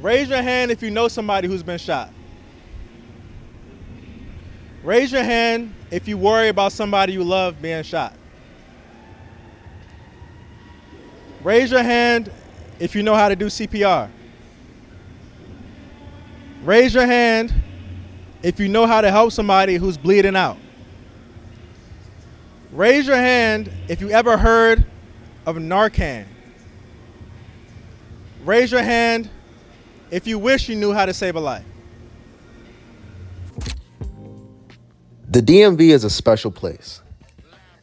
Raise your hand if you know somebody who's been shot. Raise your hand if you worry about somebody you love being shot. Raise your hand if you know how to do CPR. Raise your hand if you know how to help somebody who's bleeding out. Raise your hand if you ever heard of Narcan. Raise your hand if you wish you knew how to save a life. The DMV is a special place.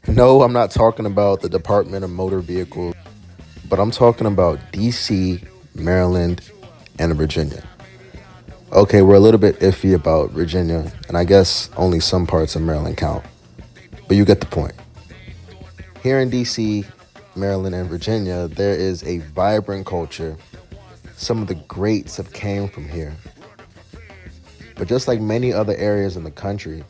No, I'm not talking about the Department of Motor Vehicles, but I'm talking about DC, Maryland, and Virginia. Okay, we're a little bit iffy about Virginia, and I guess only some parts of Maryland count, but you get the point. Here in DC, Maryland, and Virginia, there is a vibrant culture. Some of the greats have came from here. But just like many other areas in the country,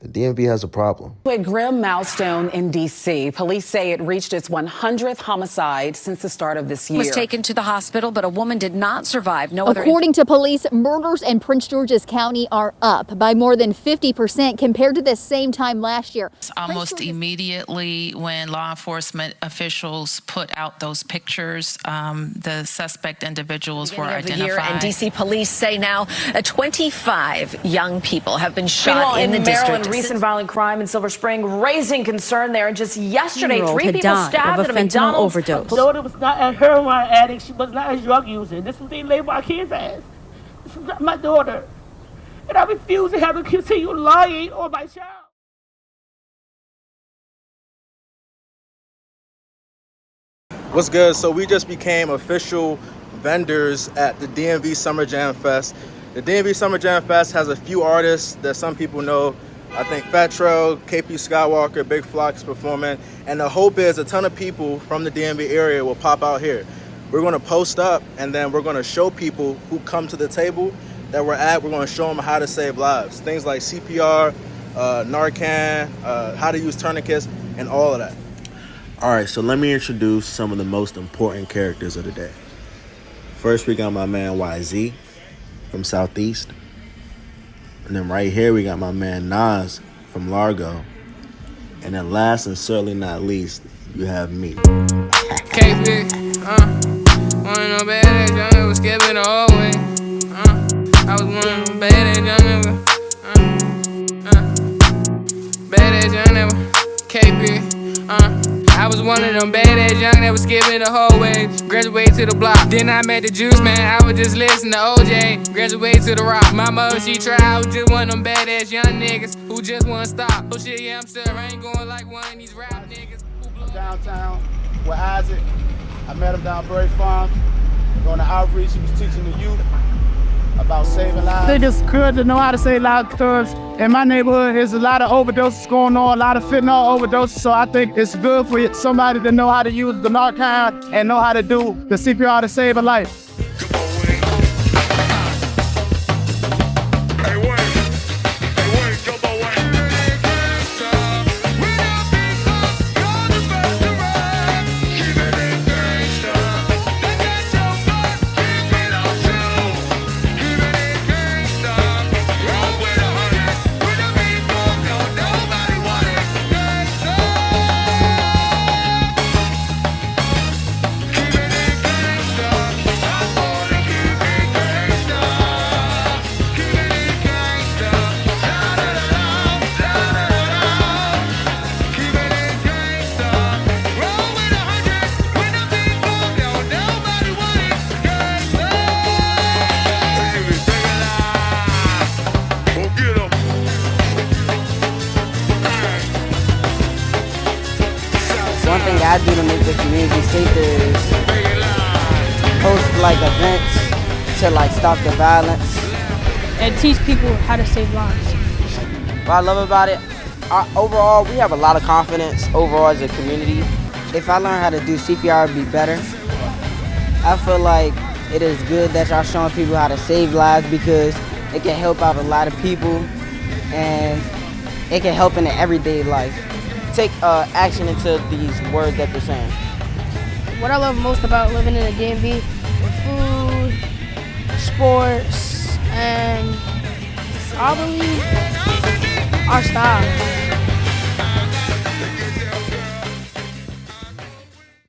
the DMV has a problem. A grim milestone in D.C. Police say it reached its 100th homicide since the start of this year. Was taken to the hospital, but a woman did not survive. According to police, murders in Prince George's County are up by more than 50% compared to the same time last year. Almost immediately when law enforcement officials put out those pictures, the suspect individuals were identified. And D.C. police say now 25 young people have been shot in the district. Recent violent crime in Silver Spring raising concern there. And just yesterday, 3 people stabbed at a McDonald's overdose. My daughter was not a heroin addict. She was not a drug user. This is what they label our kids as. This is not my daughter. And I refuse to have to continue lying on my child. What's good? So we just became official vendors at the DMV Summer Jam Fest. The DMV Summer Jam Fest has a few artists that some people know. I think Fat Trel, KP Skywalka, Big Flock is performing. And the hope is a ton of people from the DMV area will pop out here. We're going to post up and then we're going to show people who come to the table that we're at. We're going to show them how to save lives. Things like CPR, Narcan, how to use tourniquets, and all of that. All right, so let me introduce some of the most important characters of the day. First, we got my man YZ from Southeast. And then right here, we got my man Nas from Largo. And then last and certainly not least, you have me. KP, one of them bad ass young niggas skipping the whole way. I was one of them bad ass young niggas. Bad ass young nigga. KP, I was one of them badass young that was skipping the whole way. Graduate to the block. Then I met the juice man. I was just listening to OJ. Graduate to the rock. My mother, she tried. I was just one of them badass young niggas who just wanna stop. Oh shit, yeah, I'm sure I ain't going like one of these rap niggas. I'm downtown with Isaac. I met him down Berry Farm. Going to outreach. He was teaching the youth about saving lives. I think it's good to know how to save lives because in my neighborhood there's a lot of overdoses going on, a lot of fentanyl overdoses. So I think it's good for somebody to know how to use the Narcan and know how to do the CPR to save a life. One thing I do to make the community safer is host like events to like stop the violence. And teach people how to save lives. What I love about it, overall we have a lot of confidence overall as a community. If I learn how to do CPR, it'd be better. I feel like it is good that y'all showing people how to save lives because it can help out a lot of people and it can help in the everyday life. Take action into these words that they're saying. What I love most about living in the DMV is food, sports, and probably our style.